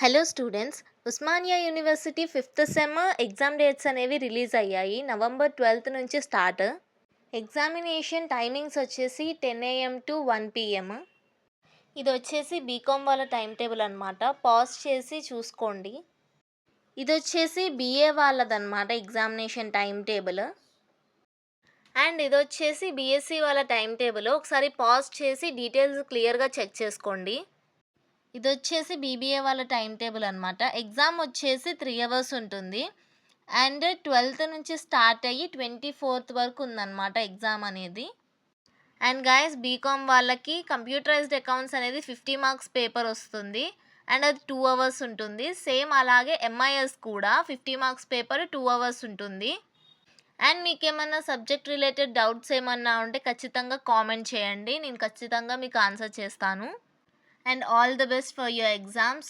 Hello students, Osmania university fifth sem exam dates అనేవి release అయ్యాయి. November 12 నుంచి స్టార్ట్. ఎగ్జామినేషన్ టైమింగ్స్ వచ్చేసి 10 AM టు 1 PM. ఇది వచ్చేసి బీకామ్ వాళ్ళ టైం టేబుల్ అనమాట. పాజ్ చేసి చూసుకోండి. ఇది వచ్చేసి బీఏ వాళ్ళదన్నమాట ఎగ్జామినేషన్ టైం టేబుల్. అండ్ ఇది వచ్చేసి బీఎస్సీ వాళ్ళ టైం టేబుల్. ఒకసారి పాజ్ చేసి డీటెయిల్స్ క్లియర్గా చెక్ చేసుకోండి. ఇదొచ్చేసి బీబీఏ వాళ్ళ టైం టేబుల్ అనమాట. ఎగ్జామ్ వచ్చేసి 3 అవర్స్ ఉంటుంది. అండ్ 12థ్ నుంచి స్టార్ట్ అయ్యి 24th వరకు ఉందన్నమాట ఎగ్జామ్ అనేది. అండ్ గైస్, బీకామ్ వాళ్ళకి కంప్యూటరైజ్డ్ అకౌంట్స్ అనేది 50 మార్క్స్ పేపర్ వస్తుంది. అండ్ అది 2 అవర్స్ ఉంటుంది. సేమ్ అలాగే ఎంఐఎస్ కూడా 50 మార్క్స్ పేపర్ 2 అవర్స్ ఉంటుంది. అండ్ మీకేమన్నా సబ్జెక్ట్ రిలేటెడ్ డౌట్స్ ఏమన్నా ఉంటే ఖచ్చితంగా కామెంట్ చేయండి. నేను ఖచ్చితంగా మీకు ఆన్సర్ చేస్తాను. And all the best for your exams.